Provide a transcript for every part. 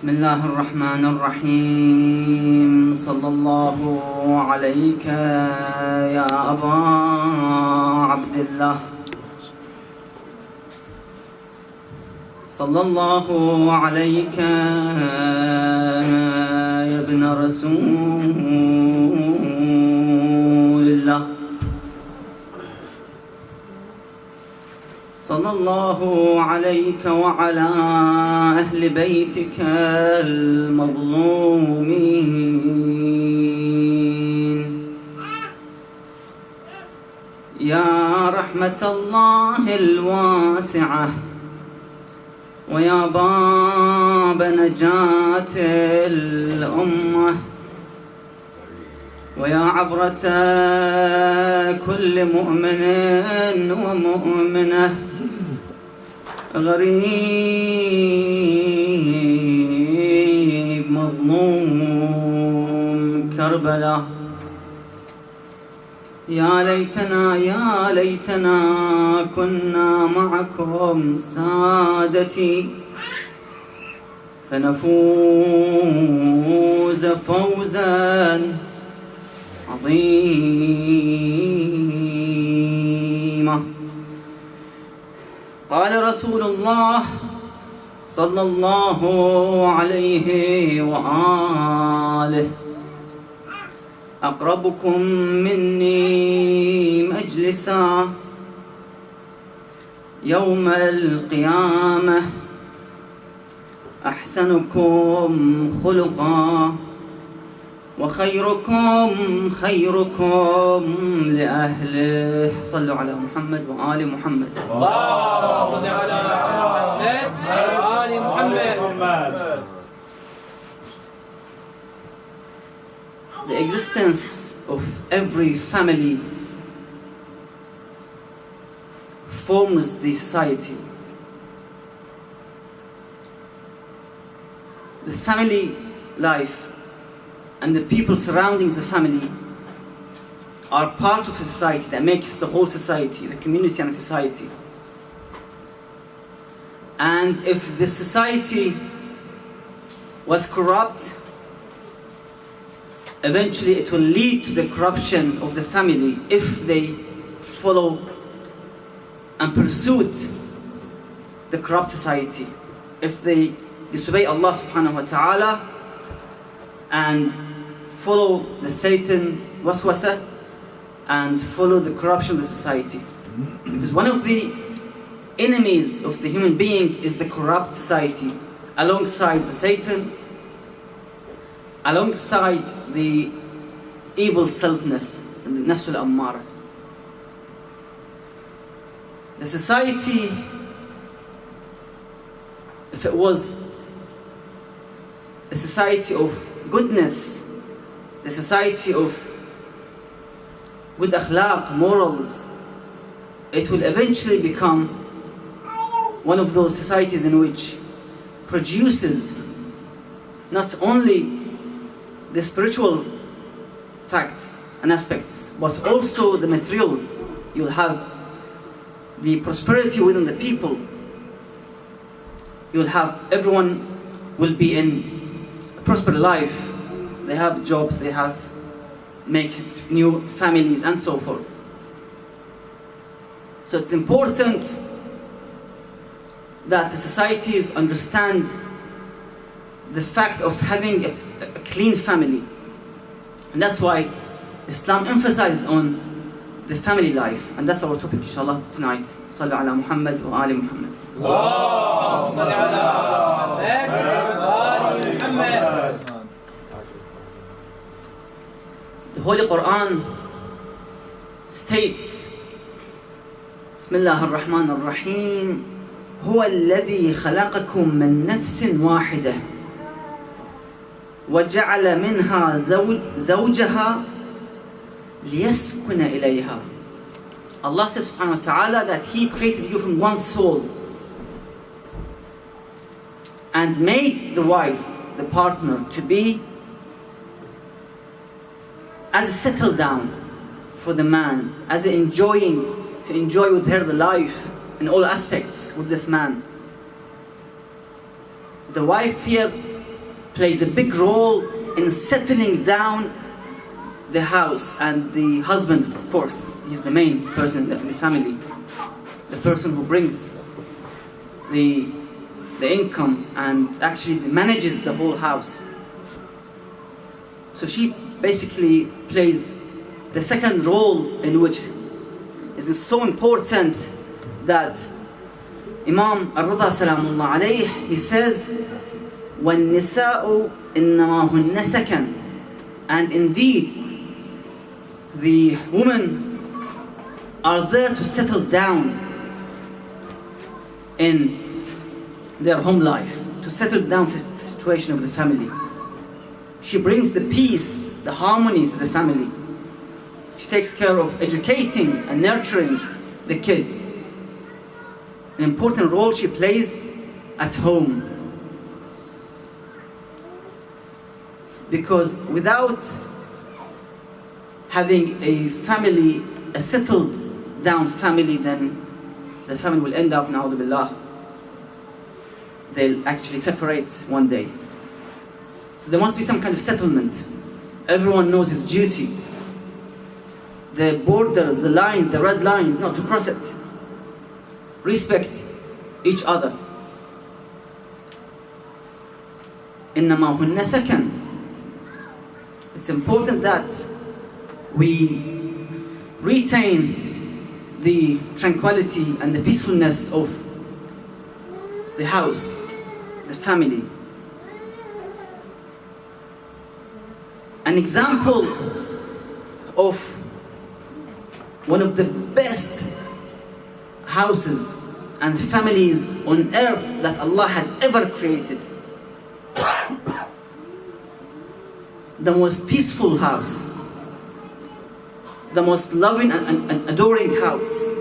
بسم الله الرحمن الرحيم. صلى الله عليك يا أبا عبد الله، صلى الله عليك يا ابن رسول الله، صلى الله عليك وعلى أهل بيتك المظلومين. يا رحمة الله الواسعة ويا باب نجاة الأمة ويا عبرة كل مؤمن ومؤمنة غريب مظلوم كربلاء، يا ليتنا كنا معكم سادتي فنفوز فوزا عظيما. قال رسول الله صلى الله عليه وآله: أقربكم مني مجلسا يوم القيامة أحسنكم خلقا وخيركم خيركم لأهله. صلوا على محمد وآل محمد. اللهم صل على محمد وآل محمد. The existence of every family forms the society. The family life and the people surrounding the family are part of a society that makes the whole society, the community and the society. And if the society was corrupt, eventually it will lead to the corruption of the family if they follow and pursue the corrupt society. If they disobey Allah subhanahu wa ta'ala and follow the Satan's waswasa and follow the corruption of the society. Because one of the enemies of the human being is the corrupt society, alongside the Satan, alongside the evil selfness and the nafs al-ammara. The society, if it was a society of goodness, the society of good akhlaq, morals, it will eventually become one of those societies in which produces not only the spiritual facts and aspects, but also the materials. You'll have the prosperity within the people. You'll have everyone will be in a prosperous life. They have jobs, they make new families and so forth. So it's important that the societies understand the fact of having a clean family. And that's why Islam emphasizes on the family life. And that's our topic inshallah tonight. Sallu ala Muhammad wa ali Muhammad. اللهم صل على محمد. The Holy Quran states, بسم الله الرحمن الرحيم: هو الذي خلقكم من نفس واحدة وجعل منها زوجها ليسكن إليها. Allah says subhanahu wa ta'ala that He created you from one soul and made the wife, the partner, to be as a settle down for the man, as to enjoy with her the life in all aspects with this man. The wife here plays a big role in settling down the house, and the husband, of course, he's the main person in the family, the person who brings the income and actually manages the whole house. So she basically plays the second role, in which is so important that Imam Ar-Rida Salamullah alayh, he says, وَالنِّسَاءُ إِنَّمَا هُنَّ سَكَنٌ, and indeed the women are there to settle down in their home life, to settle down the situation of the family. She brings the peace, the harmony to the family. She takes care of educating and nurturing the kids. An important role she plays at home. Because without having a family, a settled down family, then the family will end up, na'udhu billah, they'll actually separate one day. So there must be some kind of settlement. Everyone knows his duty. The borders, the lines, the red lines, not to cross it. Respect each other. إِنَّمَا هُنَّ سَكَنٌ. It's important that we retain the tranquility and the peacefulness of the house, the family. An example of one of the best houses and families on earth that Allah had ever created. The most peaceful house, the most loving and adoring house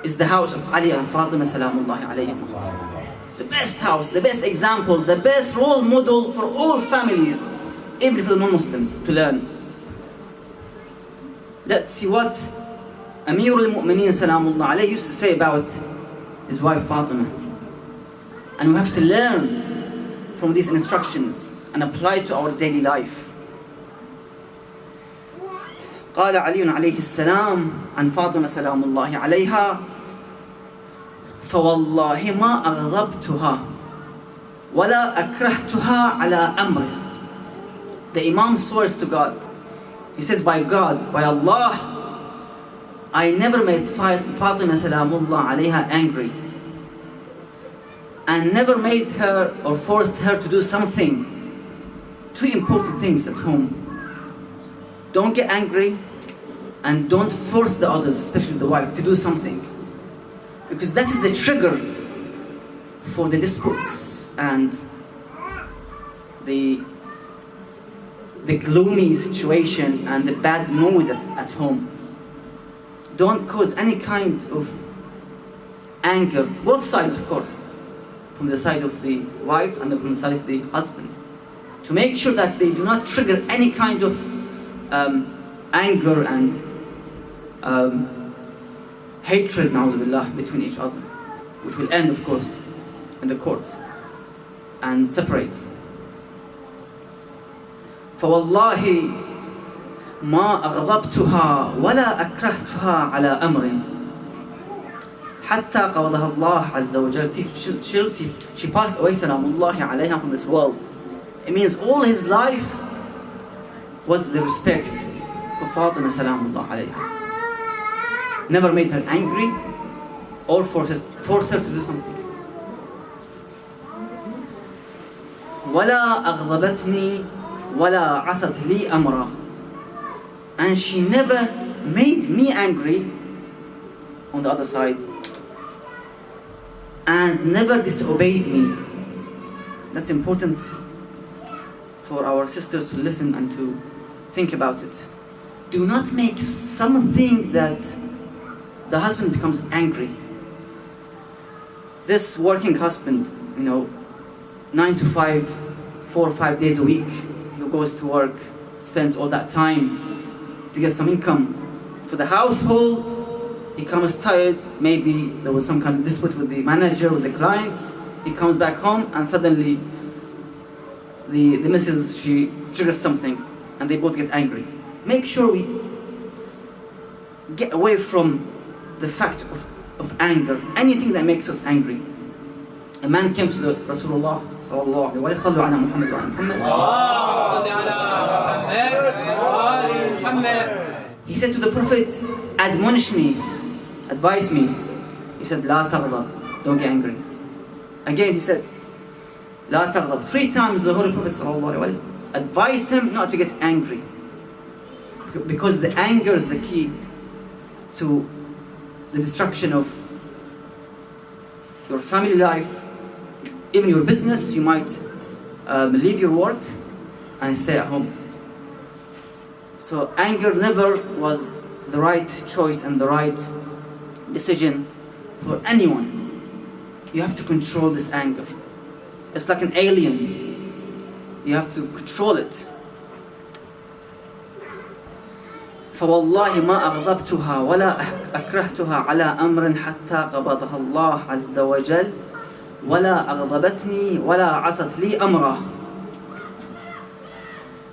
is the house of Ali and Fatima salamullahi alayhim. The best house, the best example, the best role model for all families, even for the non-Muslims to learn. Let's see what Amir al-Mu'mineen salamullah alayhi used to say about his wife Fatima. And we have to learn from these instructions and apply it to our daily life. قال علي عليه السلام عن فاطمة سلام الله عليها فوالله ما أغضبتها ولا أكرهتها على أمر. The Imam swears to God. He says, by God, by Allah, I never made Fatima salamullah alayha angry, and never made her or forced her to do something. Two important things at home. Don't get angry, and don't force the others, especially the wife, to do something. Because that is the trigger for the disputes and the gloomy situation and the bad mood at home. Don't cause any kind of anger, both sides of course, from the side of the wife and from the side of the husband, to make sure that they do not trigger any kind of anger and hatred, na'udhu billah, between each other, which will end of course in the courts and separates. فوالله ما أغضبتها ولا أكرهتها على أمر حتى قبضها الله عز وجل. She passed away salamullahi alayha from this world. It means all his life was the respect for Fatima salamullah alayha. Never made her angry or force her to do something. ولا أغضبتني ولا عصت لي أمرا. And she never made me angry on the other side, and never disobeyed me. That's important for our sisters to listen and to think about it. Do not make something that the husband becomes angry. This working husband, 9 to 5, 4 or 5 days a week, he goes to work, spends all that time to get some income for the household. He comes tired, maybe there was some kind of dispute with the manager, with the clients. He comes back home and suddenly the missus, she triggers something and they both get angry. Make sure we get away from the fact of anger, anything that makes us angry. A man came to the Rasulullah sallallahu alaihi wasallam. He said to the Prophet, admonish me, advise me. He said, لا تغضب, don't get angry. Again he said, لا تغضب. 3 times the Holy Prophet sallallahu alaihi wasallam advised him not to get angry, because the anger is the key to the destruction of your family life, even your business. You might leave your work and stay at home. So anger never was the right choice and the right decision for anyone. You have to control this anger. It's like an alien. You have to control it. فوالله ما أغضبتها ولا أكرهتها على أمر حتى قبضها الله عز وجل ولا أغضبتني ولا عصت لي أمره.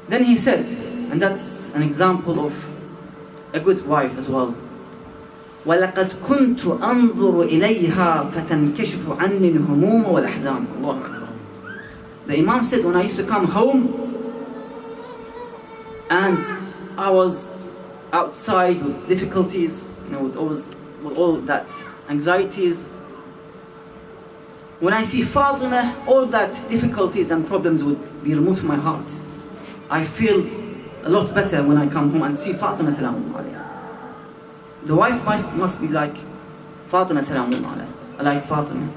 Then he said, and that's an example of a good wife as well. ولقد كنت أنظر إليها فتنكشف عني الهموم والأحزان. الله أكبر. The Imam said, when I used to come home and I was outside with difficulties, with all that anxieties, when I see Fatima, all that difficulties and problems would be removed from my heart. I feel a lot better when I come home and see Fatima salamun alayha. The wife must be like Fatima salamun alayha, like Fatima,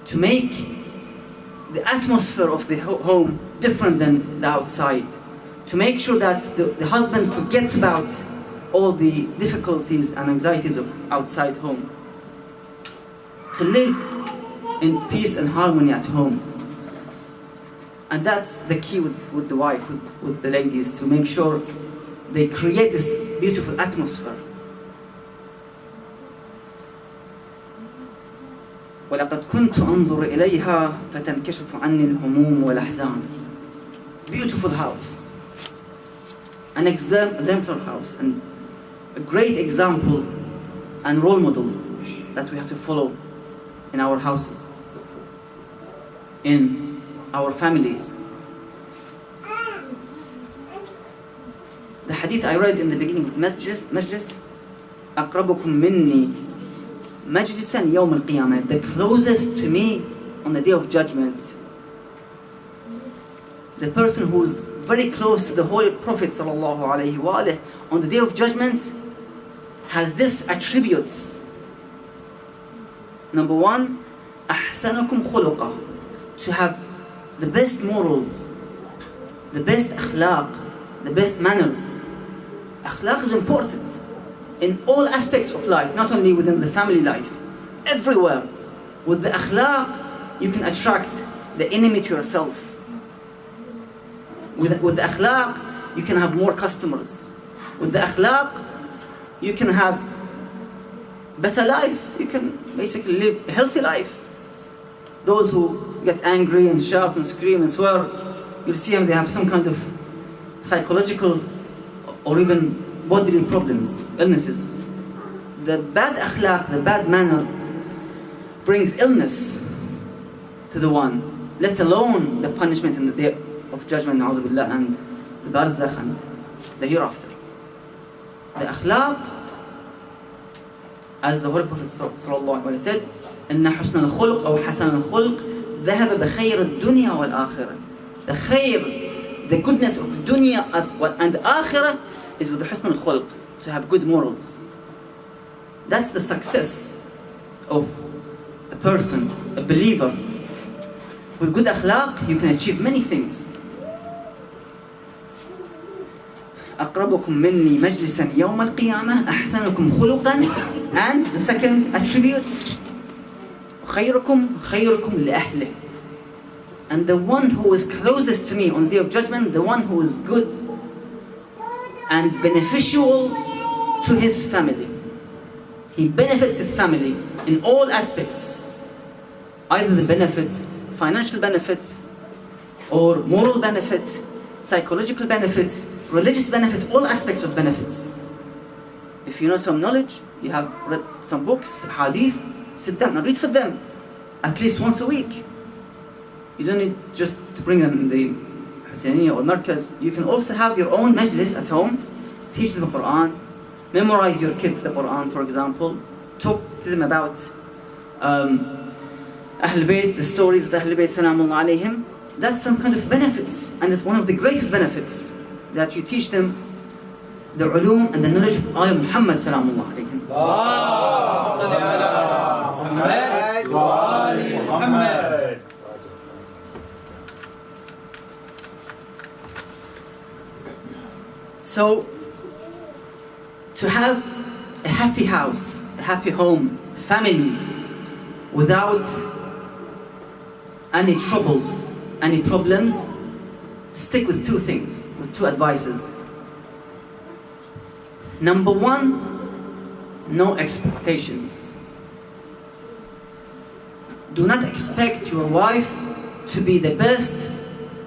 to make the atmosphere of the home different than the outside, to make sure that the husband forgets about all the difficulties and anxieties of outside home, to live in peace and harmony at home. And that's the key with the wife, with the ladies, to make sure they create this beautiful atmosphere. وَلَقَدْ كُنْتُ أَنْظُرُ إِلَيْهَا فَتَنْكَشِفُ عَنِّي الْهُمُومُ وَالْأَحْزَانُ. Beautiful house, an exemplar house, and a great example and role model that we have to follow in our houses, in our families. The hadith I read in the beginning of Majlis, أقربكم مني مجلسا يوم القيامة, the closest to me on the day of judgment. The person who's very close to the Holy Prophet sallallahu alaihi wasallam on the day of judgment has this attributes. Number 1, أحسنكم خلقا, to have the best morals, the best akhlaq, the best manners. Akhlaq is important in all aspects of life, not only within the family life, everywhere. With the akhlaq, you can attract the enemy to yourself. With the akhlaq, you can have more customers. With the akhlaq, you can have better life. You can basically live a healthy life. Those who get angry and shout and scream and swear, you'll see them, they have some kind of psychological or even bodily problems, illnesses. The bad akhlaq, the bad manner, brings illness to the one, let alone the punishment in the day of judgment, na'udhu billah, and the barzakh and the hereafter. The akhlaq, as the Holy Prophet sallallahu alaihi wasallam said, إن حسن الخلق أو حسن الخلق ذهب بخير الدنيا والآخرة. The khair, the goodness of dunya and akhirah is with the husn al-khulq, to have good morals. That's the success of a person, a believer. With good akhlaq, you can achieve many things. أقربكم مني مجلسا يوم القيامة أحسنكم خلقا. And the second attribute, خيركم خيركم لأهله. And the one who is closest to me on the day of judgment, the one who is good and beneficial to his family. He benefits his family in all aspects. Either the benefit, financial benefit, or moral benefit, psychological benefit, religious benefit, all aspects of benefits. If you know some knowledge, you have read some books, hadith, sit down and read for them at least once a week. You don't need just to bring them in the Husseiniya or Markaz. You can also have your own majlis at home, teach them the Quran, memorize your kids the Quran, for example, talk to them about Ahl Bayt, the stories of the Ahl Bayt Salamullah alayhim. That's some kind of benefits, and it's one of the greatest benefits that you teach them the ulum and the knowledge of Al Muhammad Salamullah alayhim. Muhammad. So, to have a happy house, a happy home, family, without any troubles, any problems, stick with two things, with two advices. Number one, no expectations. Do not expect your wife to be the best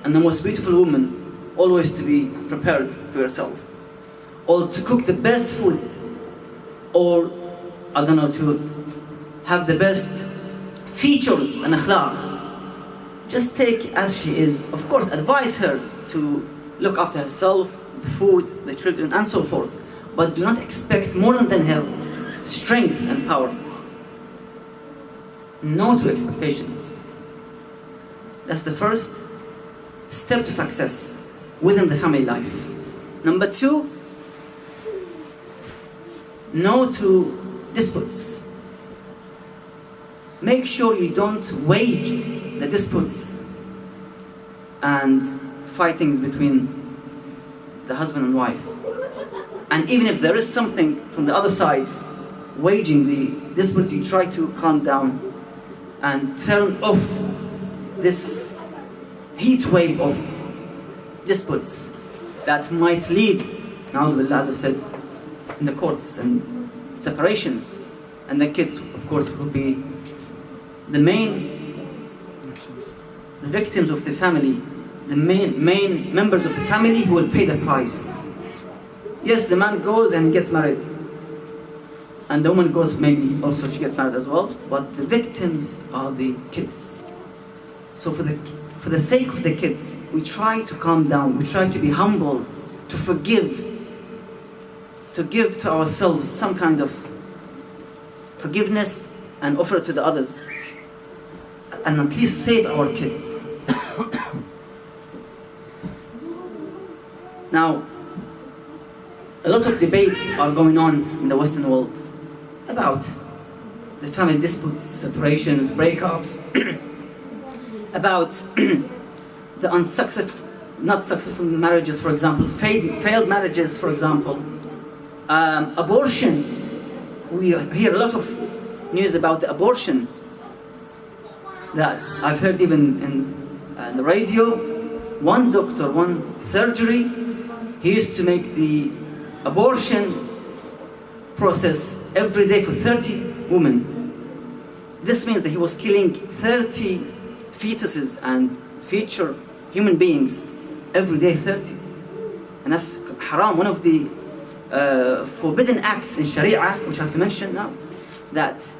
and the most beautiful woman, always to be prepared for yourself, or to cook the best food, or I don't know, to have the best features and akhlaq. Just take as she is. Of course, advise her to look after herself, the food, the children, and so forth. But do not expect more than her strength and power. No to expectations. That's the first step to success within the family life. Number two, no to disputes. Make sure you don't wage the disputes and fightings between the husband and wife. And even if there is something from the other side waging the disputes, you try to calm down and turn off this heat wave of disputes that might lead, as I've said, in the courts and separations. And the kids, of course, will be the victims of the family, the main members of the family who will pay the price. Yes, the man goes and he gets married, and the woman goes, maybe also she gets married as well, but the victims are the kids. So for the sake of the kids, we try to calm down, we try to be humble, to forgive, to give to ourselves some kind of forgiveness and offer it to the others, and at least save our kids. Now, a lot of debates are going on in the Western world about the family disputes, separations, breakups, about the not successful marriages, for example, failed marriages, for example, abortion. We hear a lot of news about the abortion that I've heard even in the radio. One doctor, one surgery, he used to make the abortion process every day for 30 women. This means that he was killing 30 fetuses and future human beings every day, 30. And that's haram, one of the forbidden acts in Sharia, which I have to mention now, that